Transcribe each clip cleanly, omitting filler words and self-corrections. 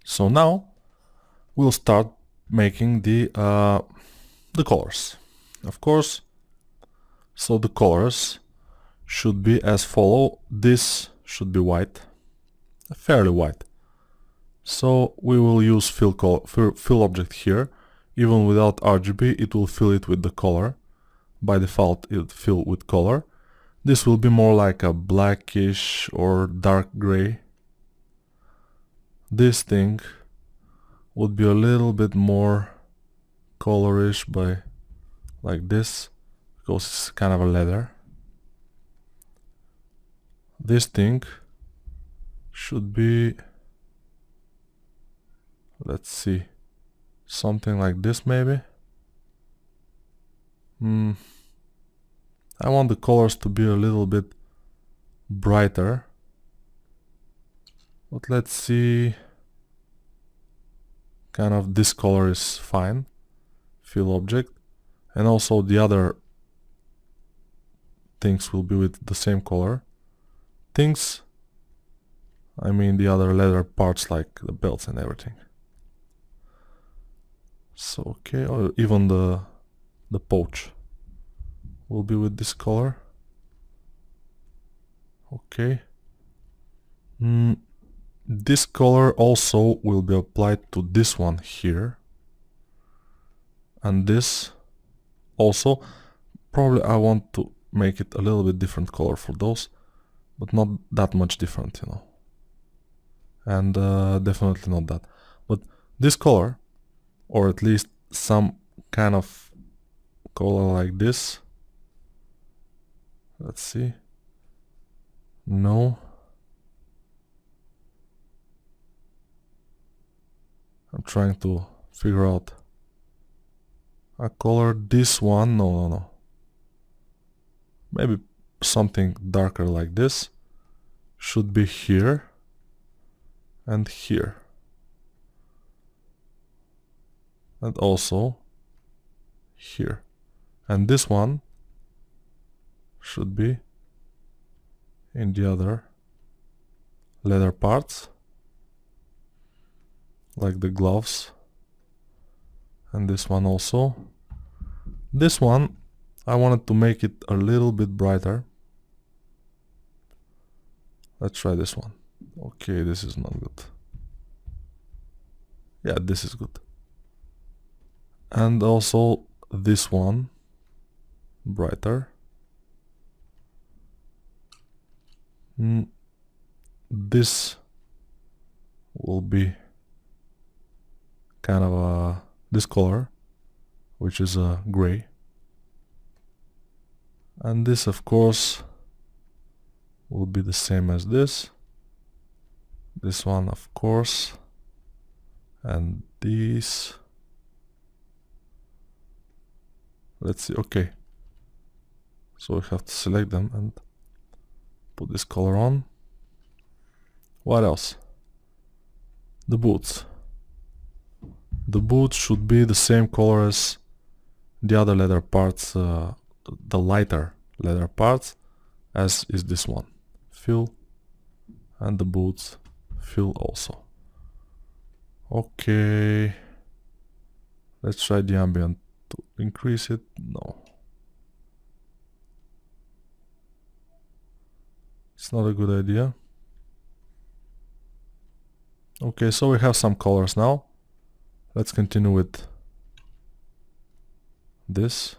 So now we'll start making the colors, of course. So the colors should be as follow. This should be white, fairly white. So we will use fill object here. Even without RGB, it will fill it with the color. By default, it fill with color. This will be more like a blackish or dark gray. This thing would be a little bit more colorish by like this, because it's kind of a leather. This thing should be, let's see, something like this maybe. I want the colors to be a little bit brighter, but let's see, kind of this color is fine, fill object, and also the other things will be with the same color. Things, I mean the other leather parts like the belts and everything. So okay, or even the pouch will be with this color. Okay. This color also will be applied to this one here. And this also. Probably I want to make it a little bit different color for those, but not that much different, you know. And definitely not that. But this color, or at least some kind of color like this. Let's see. No. I'm trying to figure out a color. This one, no. Maybe something darker like this should be here and here. And also here. And this one should be in the other leather parts, like the gloves. And this one also. This one, I wanted to make it a little bit brighter. Let's try this one. Okay, this is not good. Yeah, this is good. And also this one, brighter. This will be kind of this color, which is a gray. And this, of course, will be the same as this. This one, of course. And these. Let's see, okay. So we have to select them and put this color on. What else? The boots. The boots should be the same color as the other leather parts, the lighter leather parts, as is this one. Fill, and the boots fill also. Okay. Let's try the ambient to increase it. No. It's not a good idea. Okay, so we have some colors now. Let's continue with this.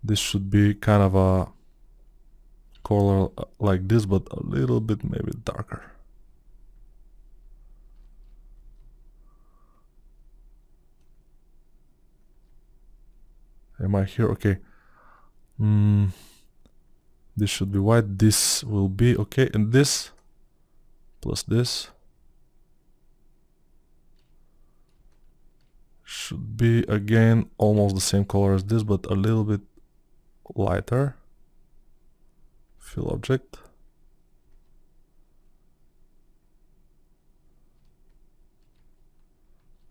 This should be kind of a color like this, but a little bit maybe darker. Am I here? Okay. This should be white. This will be okay. And this plus this should be again almost the same color as this, but a little bit lighter. Fill object.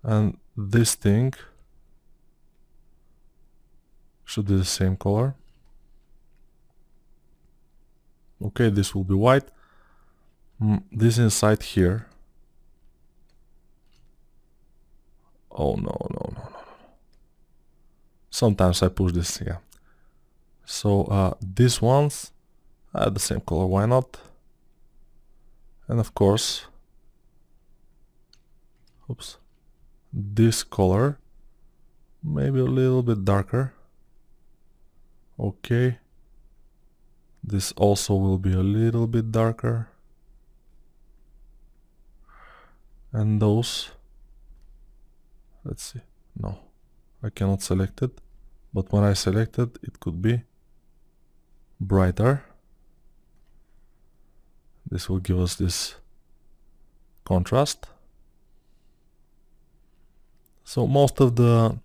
And this thing should be the same color. Okay, this will be white. this inside here. Oh no. Sometimes I push this, yeah. So these ones are the same color, why not? And of course, oops, this color, maybe a little bit darker. Okay. This also will be a little bit darker. And those, let's see, no, I cannot select it, but when I select it, it could be brighter. This will give us this contrast. So most of the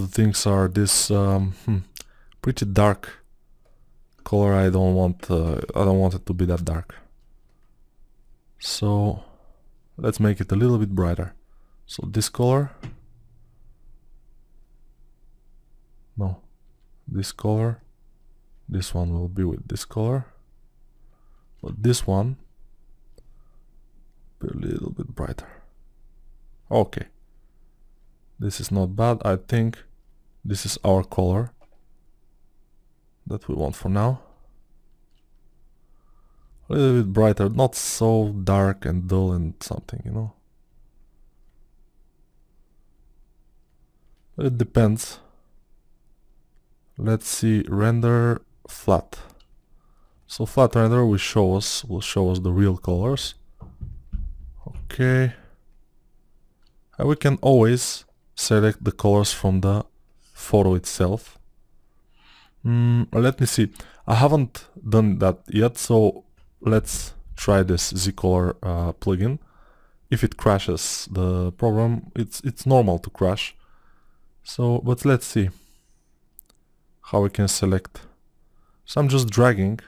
things are this pretty dark color. I don't want it to be that dark. So let's make it a little bit brighter. So this color, no, this color, this one will be with this color, but this one be a little bit brighter. Okay, this is not bad. I think this is our color that we want for now. A little bit brighter, not so dark and dull and something, you know. But it depends. Let's see, render flat. So flat render will show us the real colors. Okay. And we can always select the colors from the photo itself. Let me see. I haven't done that yet, so let's try this ZColor plugin. If it crashes the program, it's normal to crash. So, but let's see how we can select. So I'm just dragging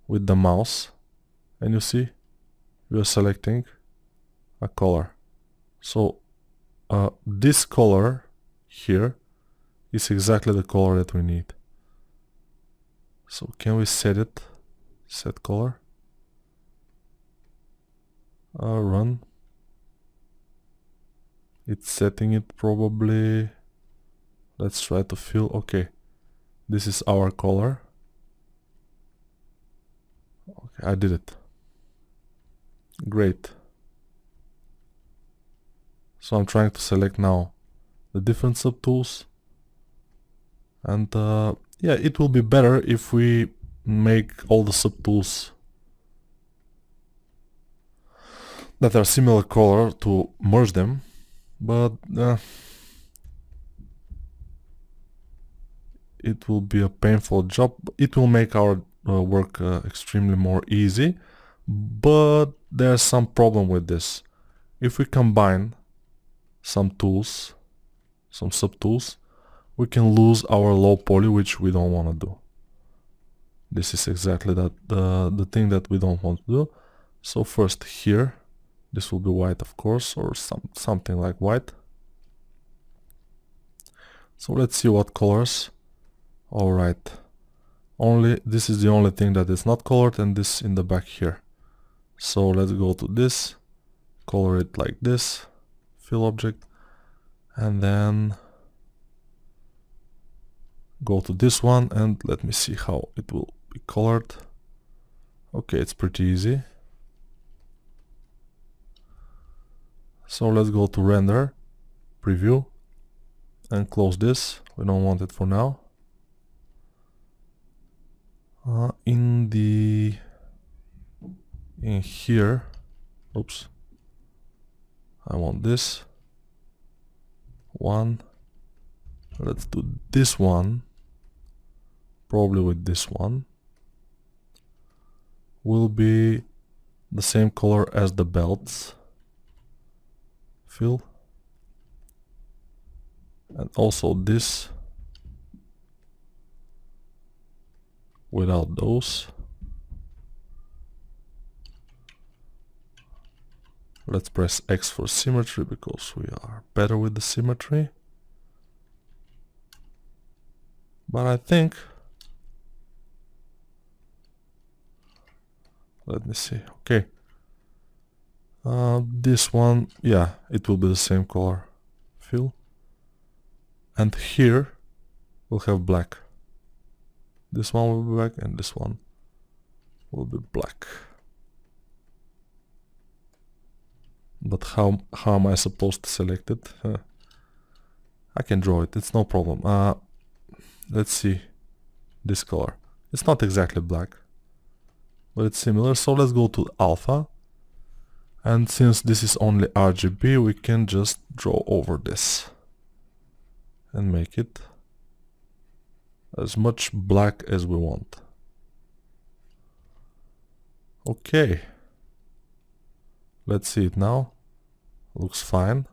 with the mouse, and you see we are selecting a color. So this color here is exactly the color that we need. So can we set it? Set color. Run. It's setting it probably. Let's try to fill. Okay, this is our color. Okay, I did it. Great. So I'm trying to select now the different subtools, and yeah, it will be better if we make all the subtools that are similar color to merge them, but it will be a painful job. It will make our work extremely more easy, but there's some problem with this. If we combine some tools, some subtools, we can lose our low poly, which we don't want to do. This is exactly that the thing that we don't want to do. So first here, this will be white, of course, or something like white. So let's see what colors. All right, only this is the only thing that is not colored, and this in the back here. So let's go to this, color it like this, fill object, and then go to this one, and let me see how it will be colored. Okay, it's pretty easy. So let's go to render, preview, and close this. We don't want it for now. In here, oops, I want this one. Let's do this one, probably with this one. Will be the same color as the belts. Fill. And also this without those. Let's press X for symmetry because we are better with the symmetry. But I think Let me see. Okay. This one, yeah, it will be the same color fill. And here we'll have black. This one will be black and this one will be black. But how am I supposed to select it? I can draw it, it's no problem. Let's see this color. It's not exactly black, but it's similar. So let's go to alpha. And since this is only RGB, we can just draw over this and make it as much black as we want. Okay. Let's see it now. Looks fine.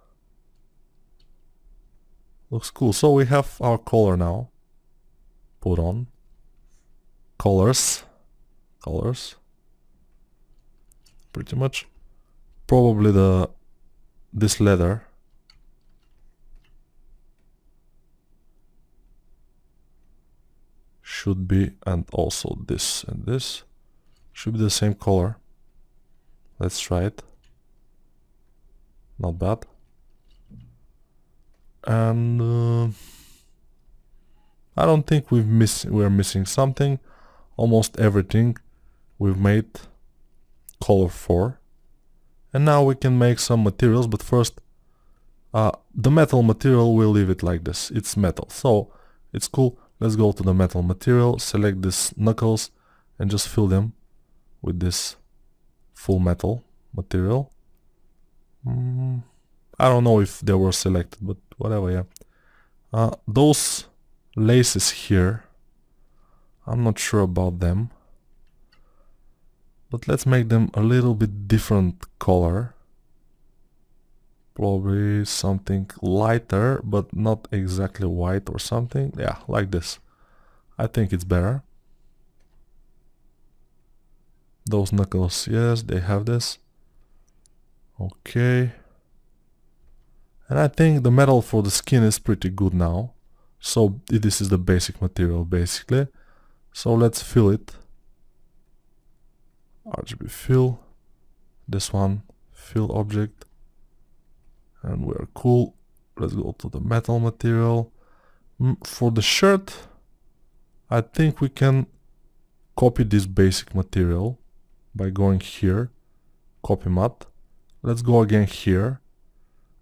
Looks cool. So we have our color now. Put on. Colors. Colors. Pretty much. Probably this leather should be, and also this and this should be the same color. Let's try it. Not bad. And I don't think we're missing something. Almost everything we've made color for. And now we can make some materials, but first the metal material, we'll leave it like this. It's metal, so it's cool. Let's go to the metal material, select these knuckles and just fill them with this full metal material. I don't know if they were selected, but whatever, yeah. Those laces here, I'm not sure about them. But let's make them a little bit different color. Probably something lighter, but not exactly white or something. Yeah, like this. I think it's better. Those knuckles, yes, they have this. Okay. And I think the metal for the skin is pretty good now. So this is the basic material, basically. So let's fill it. RGB fill, this one, fill object, and we're cool. Let's go to the metal material. For the shirt, I think we can copy this basic material by going here, copy matte. Let's go again here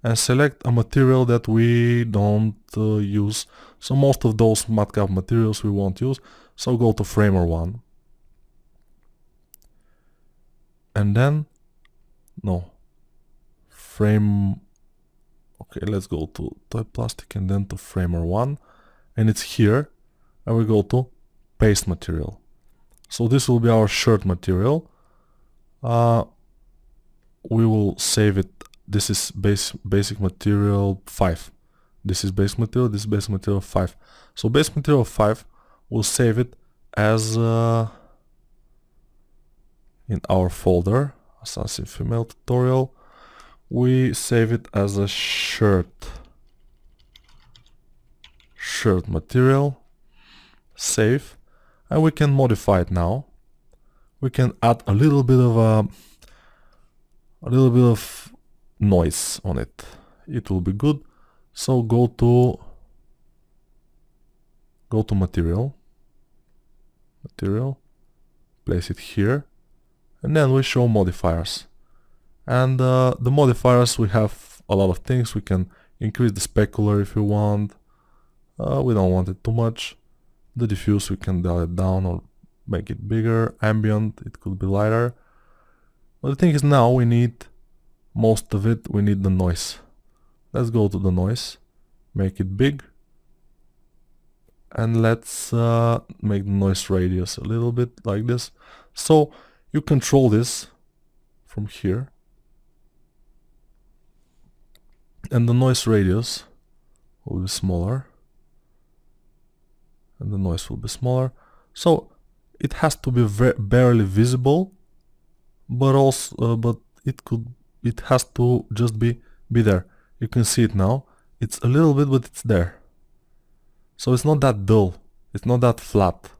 and select a material that we don't use. So most of those matcap materials we won't use. So go to Framer 1. And then, no, frame, okay, let's go to Toy Plastic and then to Framer 1. And it's here, and we go to Paste Material. So this will be our shirt material. We will save it. This is basic material 5. This is base material, this is base material 5. So base material 5, we'll save it as in our folder, Assassin Female Tutorial. We save it as a shirt material. Save, and we can modify it now. We can add a little bit of noise on it. It will be good. So go to material, place it here. And then we show modifiers. And the modifiers, we have a lot of things. We can increase the specular if we want. We don't want it too much. The diffuse, we can dial it down or make it bigger. Ambient, it could be lighter. But the thing is, now we need most of it. We need the noise. Let's go to the noise, make it big. And let's make the noise radius a little bit like this. So you control this from here, and the noise radius will be smaller, and the noise will be smaller. So it has to be barely visible, but also it has to just be there. You can see it now. It's a little bit, but it's there. So it's not that dull. It's not that flat.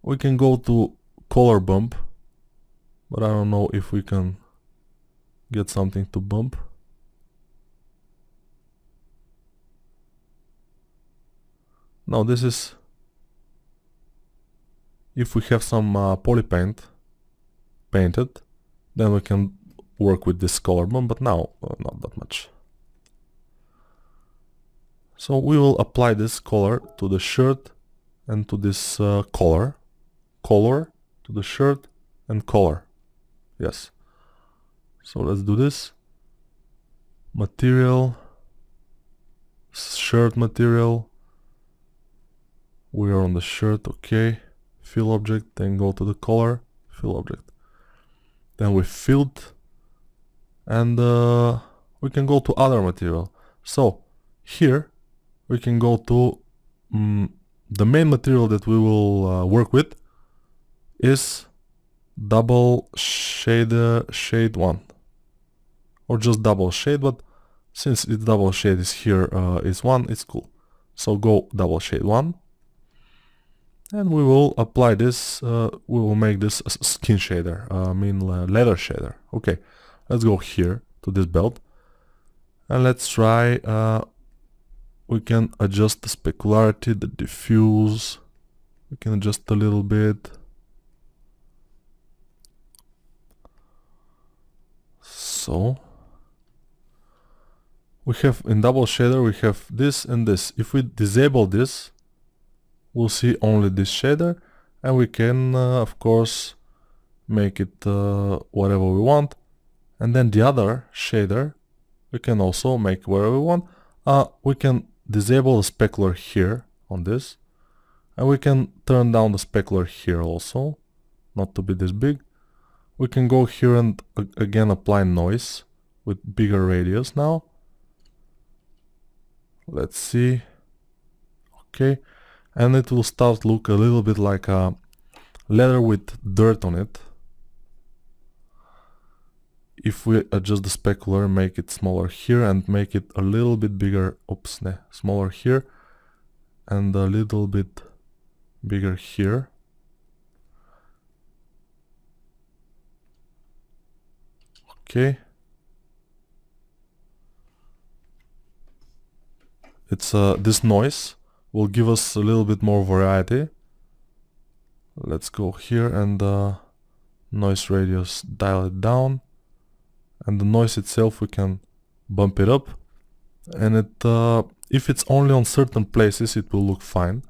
We can go to color bump, but I don't know if we can get something to bump. Now this is if we have some poly paint painted, then we can work with this color bump, but now not that much. So we will apply this color to the shirt and to this collar to the shirt and collar. Yes. So let's do this. Material, shirt material. We are on the shirt, okay. Fill object, then go to the collar, fill object. Then we filled, and we can go to other material. So here we can go to the main material that we will work with is double shade 1, or just double shade, but since it's double shade is here is 1, it's cool. So go double shade 1, and we will apply this, we will make this a skin shader, leather shader. Okay, let's go here to this belt, and let's try, we can adjust the specularity, the diffuse, we can adjust a little bit. So we have in double shader, we have this and this. If we disable this, we'll see only this shader, and we can of course make it whatever we want. And then the other shader we can also make wherever we want. We can disable the specular here on this, and we can turn down the specular here also, not to be this big. We can go here and again apply noise with bigger radius now. Let's see. Okay, and it will start look a little bit like a leather with dirt on it. If we adjust the specular, make it smaller here and make it a little bit bigger, smaller here and a little bit bigger here. Okay. It's this noise will give us a little bit more variety. Let's go here and noise radius, dial it down, and the noise itself we can bump it up, and it if it's only on certain places it will look fine.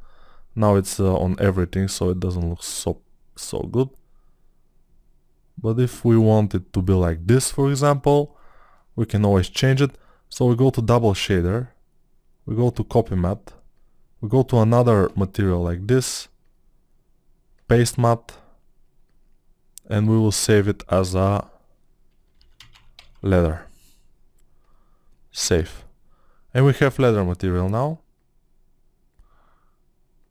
Now it's on everything, so it doesn't look so good. But if we want it to be like this, for example, we can always change it. So we go to double shader, we go to copy matte, we go to another material like this, paste matte, and we will save it as a leather. Save. And we have leather material now.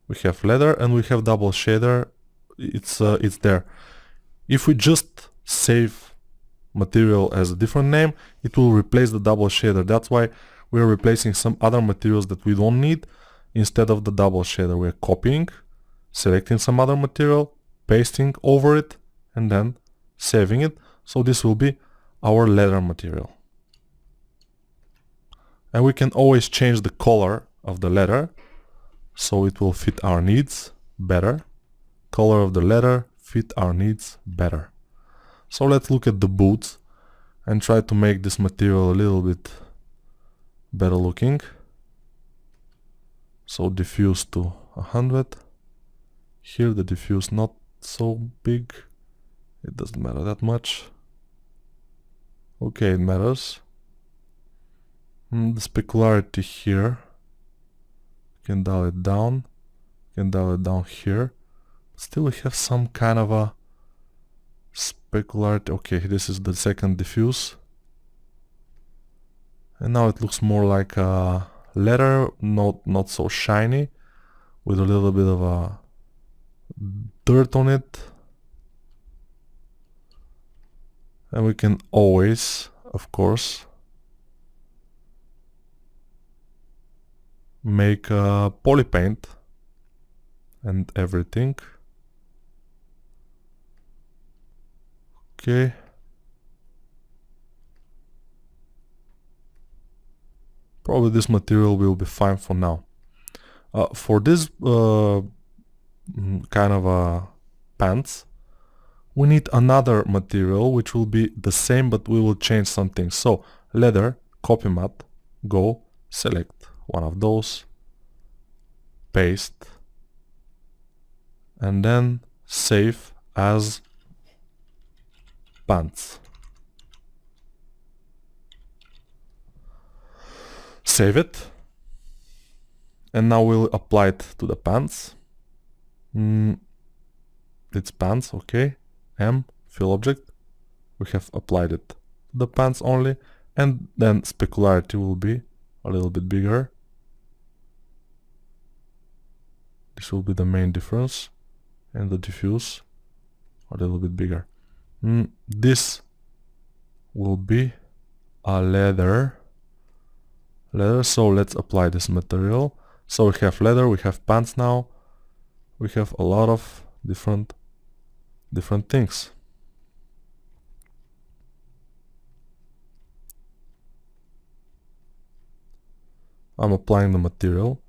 We have leather and we have double shader. It's there. If we just save material as a different name, it will replace the double shader. That's why we're replacing some other materials that we don't need. Instead of the double shader, we're copying, selecting some other material, pasting over it, and then saving it. So this will be our leather material. And we can always change the color of the leather so it will fit our needs better. Color of the leather fit our needs better. So let's look at the boots and try to make this material a little bit better looking. So diffuse to 100. Here the diffuse not so big. It doesn't matter that much. Okay, it matters. The specularity here. Can dial it down. Can dial it down here. Still we have some kind of a specularity. Okay, this is the second diffuse. And now it looks more like a leather, not so shiny, with a little bit of a dirt on it. And we can always, of course, make a poly paint and everything. Okay. Probably this material will be fine for now. For this kind of pants, we need another material which will be the same, but we will change some things. So leather, copy matte, go, select one of those, paste, and then save as pants. Save it, and now we'll apply it to the pants. It's pants, okay. Fill object. We have applied it to the pants only, and then specularity will be a little bit bigger. This will be the main difference, and the diffuse a little bit bigger. This will be a leather. So let's apply this material. So we have leather, we have pants now. We have a lot of different things. I'm applying the material,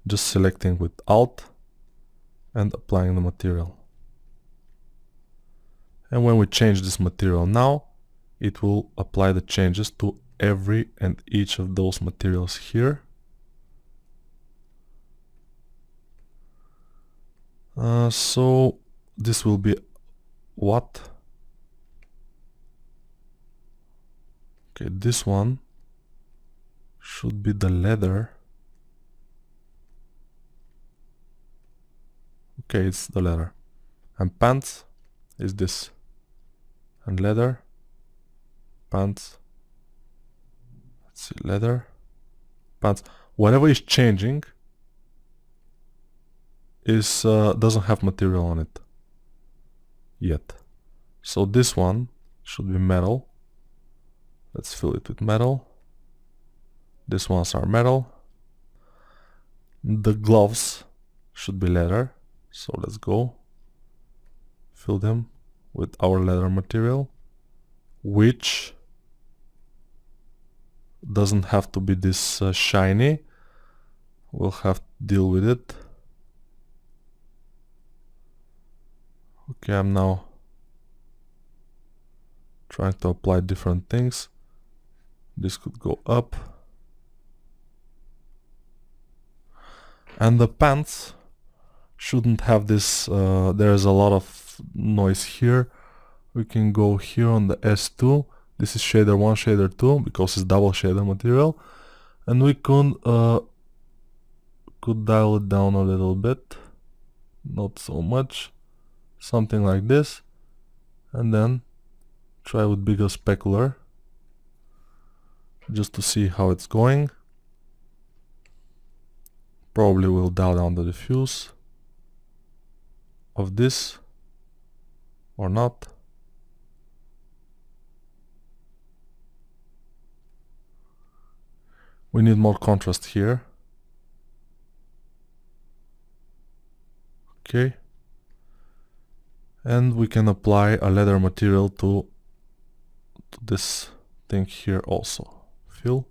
just selecting with Alt and applying the material. And when we change this material now, it will apply the changes to every and each of those materials here. So this will be what? Okay, this one should be the leather. Okay, it's the leather. And pants is this. And leather, pants, let's see, leather, pants. Whatever is changing is doesn't have material on it yet. So this one should be metal. Let's fill it with metal. These ones are metal. The gloves should be leather. So let's go. Fill them with our leather material, which doesn't have to be this shiny. We'll have to deal with it. Okay, I'm now trying to apply different things. This could go up. And the pants shouldn't have this, there's a lot of noise here. We can go here on the S2. This is shader 1, shader 2, because it's double shader material. And we could dial it down a little bit. Not so much. Something like this. And then try with bigger specular, just to see how it's going. Probably will dial down the diffuse of this or not. We need more contrast here. Okay. And we can apply a leather material to this thing here also. Fill.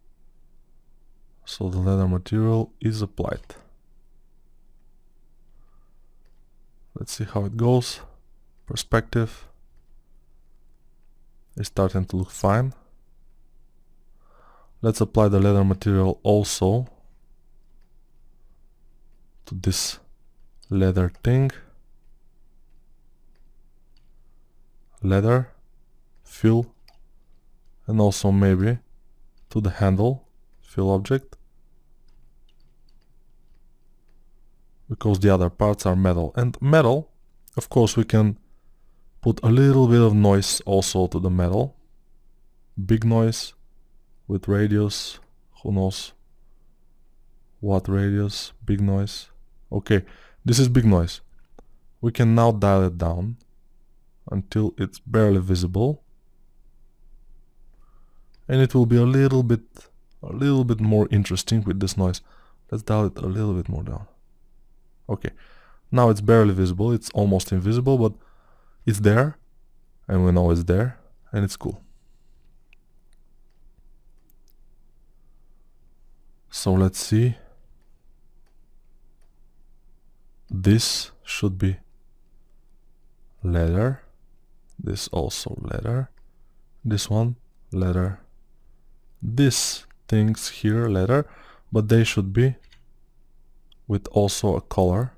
So the leather material is applied. Let's see how it goes. Perspective is starting to look fine. Let's apply the leather material also to this leather thing. Leather, fill, and also maybe to the handle, fill object, because the other parts are metal. And metal, of course, we can put a little bit of noise also to the metal. Big noise with radius, who knows what radius, big noise. Okay, this is big noise. We can now dial it down until it's barely visible, and it will be a little bit more interesting with this noise. Let's dial it a little bit more down. Okay, now it's barely visible, it's almost invisible, but it's there, and we know it's there, and it's cool. So let's see. This should be leather, this also leather, this one leather, these things here leather, but they should be with also a color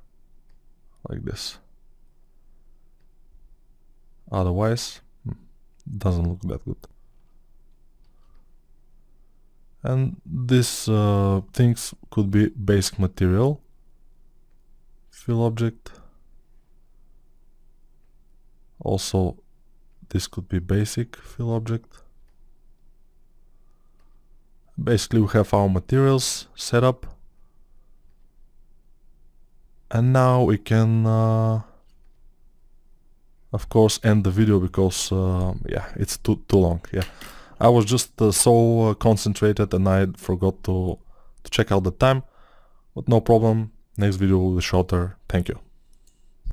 like this. Otherwise, doesn't look that good. And these things could be basic material, fill object. Also, this could be basic fill object. Basically, we have our materials set up. And now we can, of course, end the video because, yeah, it's too long. Yeah, I was just so concentrated and I forgot to check out the time. But no problem. Next video will be shorter. Thank you.